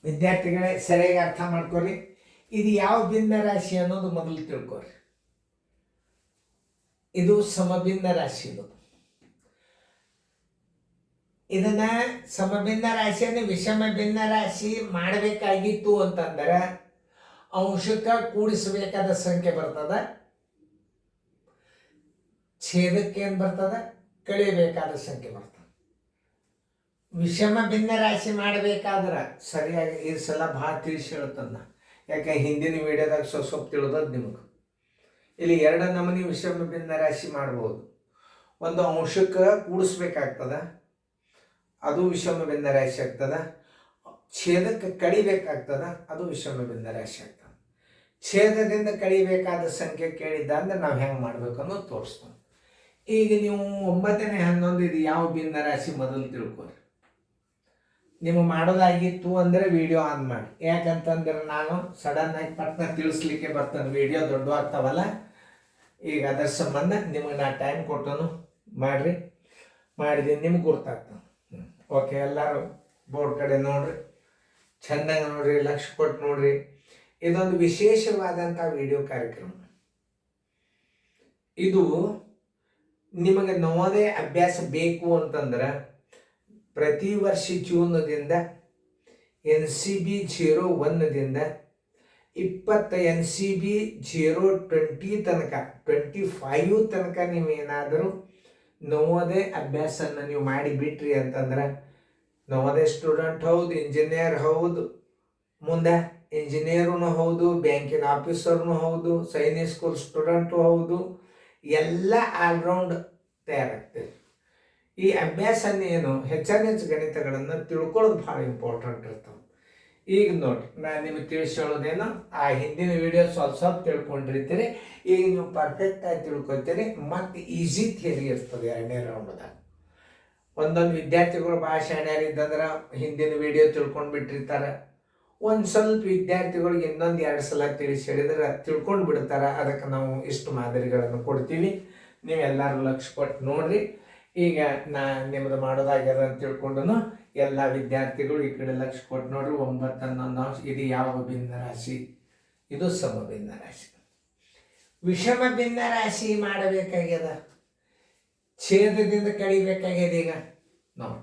ವಿದ್ಯಾರ್ಥಿಗಳೇ ಸರಿಯಾಗಿ ಅರ್ಥ ಮಾಡ್ಕೊರಿ. ಇದು ಯಾವ ಭಿನ್ನ ರಾಶಿ ಅನ್ನೋದು ಮೊದಲು ತಿಳ್ಕೊರಿ. ಇದು ಸಮಭಿನ್ನ ರಾಶಿ. ಇದನ್ನ ಸಮಭಿನ್ನ ರಾಶಿಯನ್ನು ವಿಷಮ ಭಿನ್ನ ರಾಶಿ ಮಾಡಬೇಕಾಗಿತ್ತು ಅಂತಂದ್ರೆ ಅಂಶಕ್ಕೆ ಕೂಡಿಸಬೇಕಾದ ಸಂಖ್ಯೆ ಬರ್ತದ, ಛೇದಕ್ಕೆ ಏನು ಬರ್ತದ, ಕಳಿಬೇಕಾದ ಸಂಖ್ಯೆ ಬರ್ತದೆ. ವಿಷಮ ಭಿನ್ನ ರಾಶಿ ಮಾಡಬೇಕಾದ್ರೆ ಸರಿಯಾಗಿ ಈ ಸಲ ಭಾಳ ತಿಳಿಸಿ ಹೇಳ್ತದ. ಯಾಕೆ ಹಿಂದಿನ ವಿಡಿಯೋದಾಗ ಸ್ವಲ್ಪ ತಿಳಿದದ್ದು ನಿಮಗೆ. ಇಲ್ಲಿ ಎರಡು ನಮೂನಿ ವಿಷಮ ಭಿನ್ನ ರಾಶಿ ಮಾಡ್ಬೋದು. ಒಂದು ಅಂಶಕ್ಕೆ ಕೂಡಿಸ್ಬೇಕಾಗ್ತದ, ಅದು ವಿಷಮ ಭಿನ್ನ ರಾಶಿ ಆಗ್ತದ. ಛೇದಕ್ಕೆ ಕಡಿಬೇಕಾಗ್ತದ, ಅದು ವಿಷಮ ಭಿನ್ನ ರಾಶಿ ಆಗ್ತದೆ. ಛೇದದಿಂದ ಕಡಿಬೇಕಾದ ಸಂಖ್ಯೆ ಕೇಳಿದ್ದ ಅಂದ್ರೆ ನಾವು ಹೆಂಗೆ ಮಾಡ್ಬೇಕು ಅನ್ನೋದು ತೋರಿಸ್ತಾನೆ. ಈಗ ನೀವು 9ನೇ 11 ಇದು ಯಾವ ಭಿನ್ನ ರಾಶಿ ಮೊದಲು ತಿಳ್ಕೊರಿ. ನೀವು ಮಾಡೋದಾಗಿತ್ತು ಅಂದರೆ ವಿಡಿಯೋ ಆನ್ ಮಾಡಿ. ಯಾಕಂತಂದ್ರೆ ನಾನು ಸಡನ್ ಆಗಿ ಪಟ್ನ ತಿಳಿಸ್ಲಿಕ್ಕೆ ಬರ್ತಾನೆ, ವಿಡಿಯೋ ದೊಡ್ಡವಾಗ್ತಾವಲ್ಲ. ಈಗ ಅದರ ಸಂಬಂಧ ನಿಮಗೆ ನಾ ಟೈಮ್ ಕೊಟ್ಟನು ಮಾಡಿರಿ, ಮಾಡಿದ್ದೀನಿ ನಿಮ್ಗೆ ಗೊತ್ತಾಗ್ತದೆ. ಓಕೆ, ಎಲ್ಲರೂ ಬೋರ್ಡ್ ಕಡೆ ನೋಡ್ರಿ, ಚೆಂದಾಗಿ ನೋಡ್ರಿ, ಲಕ್ಷ್ಯ ಕೊಟ್ಟು ನೋಡ್ರಿ. ಇದೊಂದು ವಿಶೇಷವಾದಂಥ ವಿಡಿಯೋ ಕಾರ್ಯಕ್ರಮ. ಇದು ನಿಮಗೆ ನವೋದಯ ಅಭ್ಯಾಸ ಬೇಕು ಅಂತಂದ್ರೆ ಪ್ರತಿ ವರ್ಷ ಜೂನ್ದಿಂದ NCB 01ದಿಂದ 20 NCB 020 ತನಕ 25 ತನಕ ನೀವೇನಾದರೂ ನವೋದಯ ಅಭ್ಯಾಸನ ನೀವು ಮಾಡಿ ಬಿಟ್ರಿ ಅಂತಂದ್ರೆ ನವೋದಯ ಸ್ಟೂಡೆಂಟ್ ಹೌದು, ಇಂಜಿನಿಯರ್ ಹೌದು, ಮುಂದೆ ಇಂಜಿನಿಯರೂ ಹೌದು, ಬ್ಯಾಂಕಿನ ಆಫೀಸರ್ನು ಹೌದು, ಸೈನಿಕ್ ಸ್ಕೂಲ್ ಸ್ಟೂಡೆಂಟು ಹೌದು, ಎಲ್ಲ ಆಲ್ರೌಂಡ್ ತಯಾರಾಗ್ತದೆ. ಈ ಅಭ್ಯಾಸನ ಏನು ಹೆಚ್ಚು ಗಣಿತಗಳನ್ನು ತಿಳ್ಕೊಳ್ಳೋದು ಭಾಳ ಇಂಪಾರ್ಟೆಂಟ್ ಇರ್ತವೆ. ಈಗ ನೋಡ್ರಿ, ನಾನು ನಿಮಗೆ ತಿಳಿಸಿ ಹೇಳೋದೇನು, ಆ ಹಿಂದಿನ ವಿಡಿಯೋ ಸ್ವಲ್ಪ ತಿಳ್ಕೊಂಡಿರ್ತೀರಿ. ಈಗ ನೀವು ಪರ್ಫೆಕ್ಟಾಗಿ ತಿಳ್ಕೊತೀರಿ. ಮತ್ತು ಈಸಿ ಥಿಯರಿ ಇರ್ತದೆ 2ನೇ ರೌಂಡ್ದಾಗ. ಒಂದೊಂದು ವಿದ್ಯಾರ್ಥಿಗಳು ಭಾಳ ಶಾಣ್ಯಾರಿದ್ದಂದ್ರೆ ಹಿಂದಿನ ವಿಡಿಯೋ ತಿಳ್ಕೊಂಡು ಬಿಟ್ಟಿರ್ತಾರೆ. ಒಂದು ಸ್ವಲ್ಪ ವಿದ್ಯಾರ್ಥಿಗಳಿಗೆ ಇನ್ನೊಂದು 2 ಸಲ ತಿಳಿಸಿ ಹೇಳಿದ್ರೆ ತಿಳ್ಕೊಂಡು ಬಿಡ್ತಾರೆ. ಅದಕ್ಕೆ ನಾವು ಇಷ್ಟು ಮಾದರಿಗಳನ್ನು ಕೊಡ್ತೀವಿ. ನೀವೆಲ್ಲರೂ ಲಕ್ಷ್ಯ ಕೊಟ್ಟು ನೋಡ್ರಿ. ಈಗ ನಾ ನಿಮ್ಮದು ಮಾಡೋದಾಗ್ಯದ ಅಂತ ತಿಳ್ಕೊಂಡು ಎಲ್ಲ ವಿದ್ಯಾರ್ಥಿಗಳು ಈ ಕಡೆ ಲಕ್ಷ್ಯ ಕೊಟ್ಟು ನೋಡ್ರಿ. 9, 11 ಅಂಶ ಇದು ಯಾವ ಭಿನ್ನ ರಾಶಿ? ಇದು ಸಮಭಿನ್ನ ರಾಶಿ. ವಿಷಮ ಭಿನ್ನ ರಾಶಿ ಮಾಡಬೇಕಾಗ್ಯದ, ಛೇದದಿಂದ ಕಳಿಬೇಕಾಗ್ಯದ. ಈಗ ನೋಡಿ,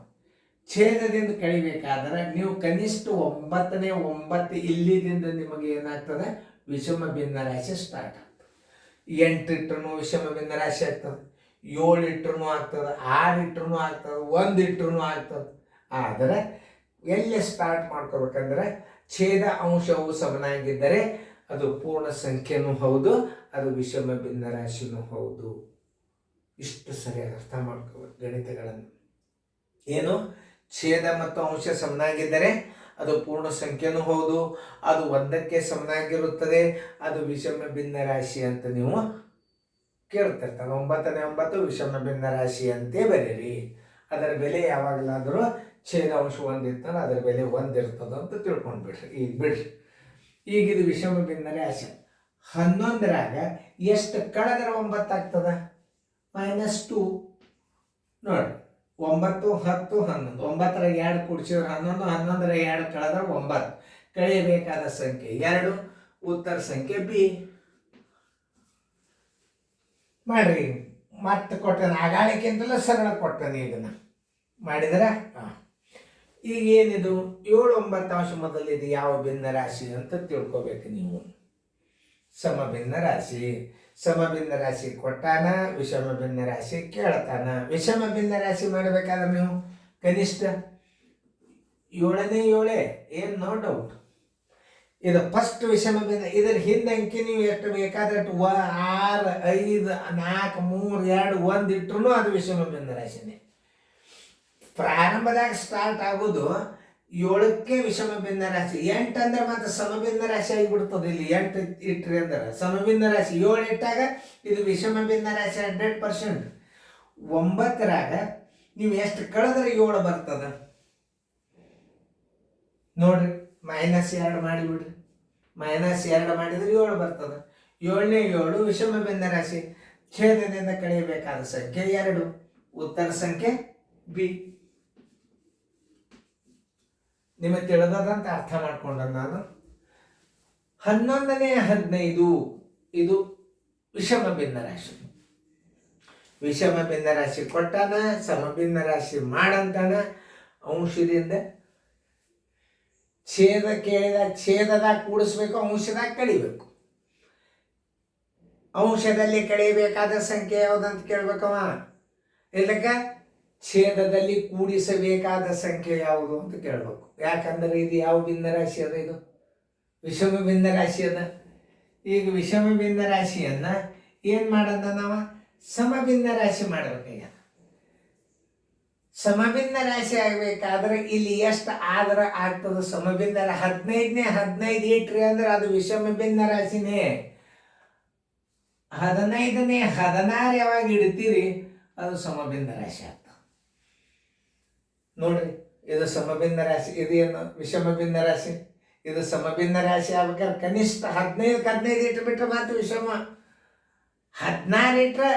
ಛೇದದಿಂದ ಕಳಿಬೇಕಾದ್ರೆ ನೀವು ಕನಿಷ್ಠ 9ನೇ 9 ಇಲ್ಲಿದಿಂದ ನಿಮಗೆ ಏನಾಗ್ತದೆ, ವಿಷಮ ಭಿನ್ನ ರಾಶಿ ಸ್ಟಾರ್ಟ್ ಆಗ್ತದೆ. 8 ಇಟ್ಟರು ವಿಷಮ ಭಿನ್ನ ರಾಶಿ ಆಗ್ತದೆ, 7 ಇಟ್ಟರು ಆಗ್ತದೆ, 6 ಇಟ್ಟರು ಆಗ್ತದೆ, 1 ಇಟ್ಟರು ಆಗ್ತದೆ. ಆದರೆ ಎಲ್ಲಿ ಸ್ಟಾರ್ಟ್ ಮಾಡ್ಕೋಬೇಕಂದ್ರೆ ಛೇದ ಅಂಶವು ಸಮನಾಗಿದ್ದರೆ ಅದು ಪೂರ್ಣ ಸಂಖ್ಯೆನೂ ಹೌದು, ಅದು ವಿಷಮ ಭಿನ್ನ ರಾಶಿನೂ ಹೌದು. ಇಷ್ಟು ಸರಿಯಾಗಿ ಅರ್ಥ ಮಾಡ್ಕೋಬೇಕು ಗಣಿತಗಳನ್ನು. ಏನು, ಛೇದ ಮತ್ತು ಅಂಶ ಸಮನಾಗಿದ್ದರೆ ಅದು ಪೂರ್ಣ ಸಂಖ್ಯೆನೂ ಹೌದು, ಅದು 1ಕ್ಕೆ ಸಮನಾಗಿರುತ್ತದೆ, ಅದು ವಿಷಮ ಭಿನ್ನ ರಾಶಿ ಅಂತ ನೀವು ಕೇಳ್ತಿರ್ತಾರೆ. 9ನೇ 9 ವಿಷಮ ಭಿನ್ನ ರಾಶಿ ಅಂತೇ ಬರೀರಿ. ಅದರ ಬೆಲೆ ಯಾವಾಗಲಾದರೂ ಛೇದ ಅಂಶ 1 ಇರ್ತದೆ, ಅದರ ಬೆಲೆ 1 ಇರ್ತದೆ ಅಂತ ತಿಳ್ಕೊಂಡು ಬಿಡ್ರಿ. ಈಗ ಬಿಡ್ರಿ. ಈಗ ಇದು ವಿಷಮ ಭಿನ್ನ ರಾಶಿ. 11ರಾಗ ಎಷ್ಟು ಕಳೆದ್ರೆ 9 ಆಗ್ತದ? -2. ನೋಡಿ, 9, 10, 11. 9ರಾಗ 2 ಕೂಡಿಸಿದ್ರೆ 11, 11ರಾಗ 2 ಕಳೆದ್ರೆ 9. ಕಳೆಯಬೇಕಾದ ಸಂಖ್ಯೆ 2, ಉತ್ತರ ಸಂಖ್ಯೆ ಬಿ. ಮಾಡ್ರಿ, ಮತ್ತೆ ಕೊಟ್ಟನೆ, ಆಗಾಳಿಕೆಂತಲೂ ಸರಳ ಕೊಟ್ಟನೆ. ಇದನ್ನು ಮಾಡಿದರೆ ಈಗ ಏನಿದು 7, 9 ಅಂಶ ಮೊದಲು ಇದು ಯಾವ ಭಿನ್ನ ರಾಶಿ ಅಂತ ತಿಳ್ಕೊಬೇಕು ನೀವು. ಸಮಭಿನ್ನ ರಾಶಿ. ಸಮಭಿನ್ನ ರಾಶಿ ಕೊಟ್ಟಾನ, ವಿಷಮ ಭಿನ್ನ ರಾಶಿ ಕೇಳ್ತಾನ. ವಿಷಮ ಭಿನ್ನ ರಾಶಿ ಮಾಡಬೇಕಾದ್ರೆ ನೀವು ಕನಿಷ್ಠ 7ನೇ 7 ಏನು ನೋ ಡೌಟ್. ಇದು ಫಸ್ಟ್ ವಿಷಮ ಭಿನ್ನ. ಇದರ ಹಿಂದೆ ಅಂಕಿ ನೀವು ಎಷ್ಟು ಬೇಕಾದ್ರೆ 6, 5, 4, 3, 2, 1 ಇಟ್ಟರು ಅದು ವಿಷಮ ಭಿನ್ನ ರಾಶಿನೇ. ಪ್ರಾರಂಭದಾಗ ಸ್ಟಾರ್ಟ್ ಆಗೋದು 7ಕ್ಕೆ ವಿಷಮ ಭಿನ್ನ ರಾಶಿ. 8 ಅಂದ್ರೆ ಮತ್ತೆ ಸಮಭಿನ್ನ ರಾಶಿ ಆಗಿಬಿಡ್ತದೆ. ಇಲ್ಲಿ 8 ಇಟ್ರಿ ಅಂದ್ರೆ ಸಮಭಿನ್ನ ರಾಶಿ. 7 ಇಟ್ಟಾಗ ಇದು ವಿಷಮ ಭಿನ್ನ ರಾಶಿ 100%. 9ರಾಗ ನೀವು ಎಷ್ಟು ಕಳೆದ್ರೆ 7 ಬರ್ತದೆ ನೋಡ್ರಿ. -2 ಮಾಡಿಬಿಡ್ರಿ. -2 ಮಾಡಿದ್ರೆ 7 ಬರ್ತದೆ. 7ನೇ 7 ವಿಷಮ ಭಿನ್ನ ರಾಶಿ. ಛೇದದಿಂದ ಕಳೆಯಬೇಕಾದ ಸಂಖ್ಯೆ 2, ಉತ್ತರ ಸಂಖ್ಯೆ ಬಿ. ನಿಮಗೆ ತಿಳಿದದಂತ ಅರ್ಥ ಮಾಡ್ಕೊಂಡ ನಾನು. 11ನೇ 15 ಇದು ವಿಷಮ ಭಿನ್ನ ರಾಶಿ. ವಿಷಮ ಭಿನ್ನ ರಾಶಿ ಕೊಟ್ಟಾನ, ಸಮಭಿನ್ನ ರಾಶಿ ಮಾಡಂತಾನ. ಅಂಶದಿಂದ ಛೇದ ಕೇಳಿದ ಛೇದದಾಗ ಕೂಡಿಸ್ಬೇಕು, ಅಂಶದಾಗ ಕಳಿಬೇಕು. ಅಂಶದಲ್ಲಿ ಕಳಿಬೇಕಾದ ಸಂಖ್ಯೆ ಯಾವುದಂತ ಕೇಳ್ಬೇಕವ. ಇದಕ್ಕೆ ಛೇದದಲ್ಲಿ ಕೂಡಿಸಬೇಕಾದ ಸಂಖ್ಯೆ ಯಾವುದು ಅಂತ ಕೇಳ್ಬೇಕು. ಯಾಕಂದ್ರೆ ಇದು ಯಾವ ಭಿನ್ನ ರಾಶಿ ಅದ? ಇದು ವಿಷಮ ಭಿನ್ನ ರಾಶಿ ಅದ. ಈಗ ವಿಷಮ ಭಿನ್ನ ರಾಶಿಯನ್ನ ಏನ್ ಮಾಡಂದ ನಾವ ಸಮಭಿನ್ನ ರಾಶಿ ಮಾಡ್ಬೇಕಾಗ್ಯದ. ಸಮಭಿನ್ನ ರಾಶಿ ಆಗ್ಬೇಕಾದ್ರೆ ಇಲ್ಲಿ ಎಷ್ಟು ಆದ್ರ ಆಗ್ತದ? ಸಮಭಿನ್ನ 15ನೇ 15 ಇಟ್ರಿ ಅಂದ್ರೆ ಅದು ವಿಷಮ ಭಿನ್ನ ರಾಶಿನೇ. 15ನೇ 16 ಯಾವಾಗ ಇಡ್ತೀರಿ ಅದು ಸಮಭಿನ್ನ ರಾಶಿ ಆಗ್ತದೆ. ನೋಡ್ರಿ, ಇದು ಸಮಭಿನ್ನ ರಾಶಿ, ಇದು ಏನು ವಿಷಮ ಭಿನ್ನ ರಾಶಿ. ಇದು ಸಮಭಿನ್ನ ರಾಶಿ ಆಗ್ಬೇಕಾದ್ರೆ ಕನಿಷ್ಠ 15 ಇಟ್ಬಿಟ್ರೆ ಮಾತ್ರ ವಿಷಮ. 16 ಇಟ್ರೆ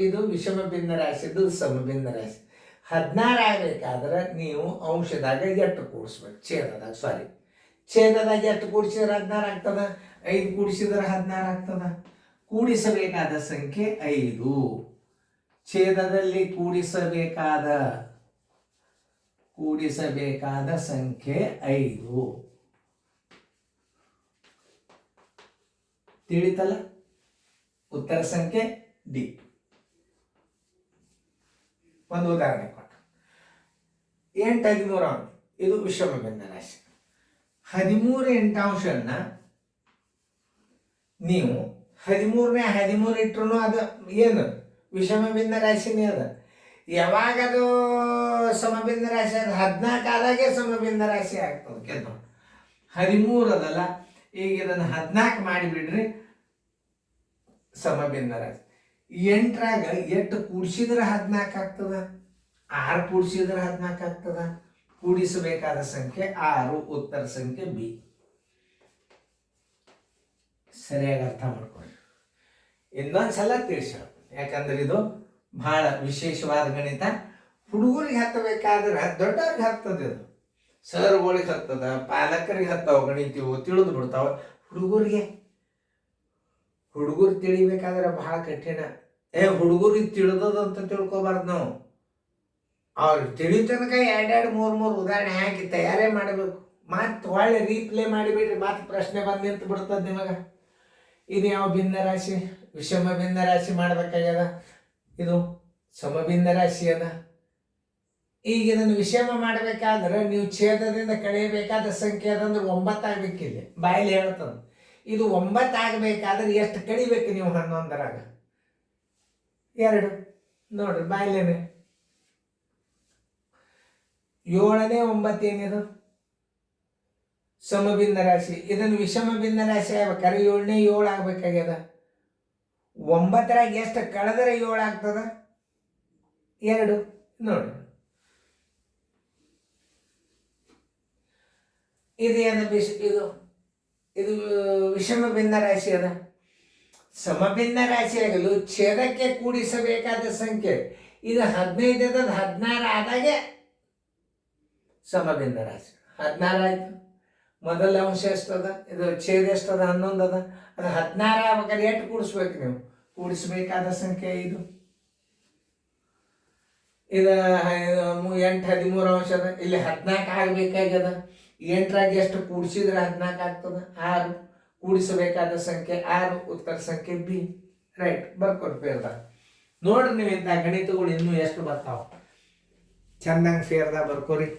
ಇದು ವಿಷಮ ಭಿನ್ನ ರಾಶಿ, ಇದು ಸಮಭಿನ್ನ ರಾಶಿ. 16 ಆಗ್ಬೇಕಾದ್ರೆ ನೀವು ಅಂಶದಾಗ ಎಷ್ಟು ಕೂಡಿಸ್ಬೇಕು? ಛೇದದಾಗ ಎಷ್ಟು ಕೂಡಿಸಿದ್ರೆ 16 ಆಗ್ತದ? 5 ಕೂಡಿಸಿದ್ರೆ 16 ಆಗ್ತದ. ಕೂಡಿಸಬೇಕಾದ ಸಂಖ್ಯೆ 5. ಛೇದದಲ್ಲಿ ಕೂಡಿಸಬೇಕಾದ ಸಂಖ್ಯೆ 5. ತಿಳಿತಲ್ಲ? ಉತ್ತರ ಸಂಖ್ಯೆ ಡಿ. ಒಂದು ಉದಾಹರಣೆ ಕೊಟ್ಟು 8 13 ಅಂಶ ಇದು ವಿಷಮ ಭಿನ್ನ ರಾಶಿ. 13 8 ನೀವು 13ನೇ 13 ಇಟ್ರು ಅದು ಏನು ವಿಷಮ ಭಿನ್ನ ರಾಶಿನೇ ಅದ. ಯಾವಾಗ ಅದು ಸಮಭಿನ್ನ ರಾಶಿ ಅದ? 14 ಆದಾಗೆ ಸಮಭಿನ್ನ ರಾಶಿ ಆಗ್ತದೆ. ಕೆಲವು 13 ಅದಲ್ಲ, ಈಗ ಇದನ್ನು 14 ಮಾಡಿಬಿಡ್ರಿ ಸಮಭಿನ್ನ ರಾಶಿ. 8ರಾಗ 8 ಕೂಡಿಸಿದ್ರೆ 14 ಆಗ್ತದ, 6 ಕೂಡಿಸಿದ್ರೆ 14 ಆಗ್ತದ. ಕೂಡಿಸಬೇಕಾದ ಸಂಖ್ಯೆ 6. ಉತ್ತರ ಸಂಖ್ಯೆ ಬಿ. ಸರಿಯಾಗಿ ಅರ್ಥ ಮಾಡ್ಕೊಳ್ಳಿ. ಇನ್ನೊಂದ್ಸಲ ತಿಳಿಸ, ಯಾಕಂದ್ರೆ ಇದು ಬಹಳ ವಿಶೇಷವಾದ ಗಣಿತ. ಹುಡುಗರಿಗೆ ಹತ್ತಬೇಕಾದ್ರೆ ದೊಡ್ಡವ್ರಿಗೆ ಹತ್ತದ. ಇದು ಸರ್ಗಳಿಗೆ ಹತ್ತದ, ಪಾಲಕರಿಗೆ ಹತ್ತಾವ, ಗಣಿತೀವು ತಿಳಿದು ಬಿಡ್ತಾವ. ಹುಡುಗರು ತಿಳಿಬೇಕಾದ್ರೆ ಬಹಳ ಕಠಿಣ. ಹುಡುಗರಿಗೆ ತಿಳಿದದಂತ ತಿಳ್ಕೊಬಾರ್ದು ನಾವು. ಅವ್ರು ತಿಳಿದ ತನಕ 2 3 ಉದಾಹರಣೆ ಹಾಕಿ ತಯಾರೇ ಮಾಡಬೇಕು. ಮತ್ತೆ ಒಳ್ಳೆ ರೀಪ್ಲೇ ಮಾಡಿಬಿಡ್ರಿ, ಮತ್ತೆ ಪ್ರಶ್ನೆ ಬಂದು ನಿಂತು ಬಿಡ್ತದೆ ನಿಮಗೆ. ಇದು ಯಾವ ಭಿನ್ನ ರಾಶಿ? ವಿಷಮ ಭಿನ್ನ ರಾಶಿ ಮಾಡ್ಬೇಕಾಗ್ಯದ. ಇದು ಸಮಭಿನ್ನ ರಾಶಿ ಅದ. ಈಗ ಇದನ್ನು ವಿಷಮ ಮಾಡಬೇಕಾದ್ರೆ ನೀವು ಛೇದದಿಂದ ಕಳೆಯಬೇಕಾದ ಸಂಖ್ಯೆ ಅದಂದ್ರೆ 9 ಆಗ್ಬೇಕಿಲ್ಲ. ಬಾಯಲ್ಲಿ ಹೇಳ್ತದ. ಇದು 9 ಆಗಬೇಕಾದ್ರೆ ಎಷ್ಟು ಕಳಿಬೇಕು ನೀವು? 11ರಾಗ 2 ನೋಡ್ರಿ, ಬಾಯಲ್ಲೇನೆ 7ನೇ 9 ಏನಿದು ಸಮಭಿನ್ನ ರಾಶಿ. ಇದನ್ನು ವಿಷಮ ಭಿನ್ನ ರಾಶಿ ಆಗ್ಬೇಕಾದ್ರೆ 7ನೇ 7 ಆಗ್ಬೇಕಾಗ್ಯದ. 9ರಾಗ ಎಷ್ಟು ಕಳೆದ್ರೆ 7 ಆಗ್ತದ? 2 ನೋಡ್ರಿ. ಇದೇನು ಇದು ವಿಷಮ ಭಿನ್ನ ರಾಶಿ ಅದ. ಸಮಭಿನ್ನ ರಾಶಿ ಆಗಲು ಛೇದಕ್ಕೆ ಕೂಡಿಸಬೇಕಾದ ಸಂಖ್ಯೆ ಇದು 15 ಅದ. 16 ಆದಾಗೆ ಸಮಭಿನ್ನ ರಾಶಿ. 16 ಆಯ್ತು. ಮೊದಲ ಅಂಶ ಎಷ್ಟದ? ಇದು ಛೇದ ಎಷ್ಟದ? 11 ಅದ. ಅದು 16 ಆಗ್ಬೇಕಾದ್ರೆ ಎಷ್ಟು ಕೂಡಿಸ್ಬೇಕು ನೀವು? ಕೂಡಿಸಬೇಕಾದ ಸಂಖ್ಯೆ 5. ಇದು 8 13 ಅಂಶ ಅದ. ಇಲ್ಲಿ 14 ಆಗಬೇಕಾಗ್ಯದ. 8ರಾಗ ಎಷ್ಟು ಕೂಡಿಸಿದ್ರೆ 14 ಆಗ್ತದ? 6. ಕೂಡಿಸಬೇಕಾದ ಸಂಖ್ಯೆ 6. ಉತ್ತರ ಸಂಖ್ಯೆ ಬಿ. ರೈಟ್, ಬರ್ಕೊಟ್ಟು ಫೇರ್ದಾಗ ನೋಡ್ರಿ. ನೀವು ಇಂಥ ಗಣಿತಗಳು ಇನ್ನೂ ಎಷ್ಟು ಬರ್ತಾವ, ಚಂದಂಗೆ ಫೇರ್ದಾಗ ಬರ್ಕೋರಿ.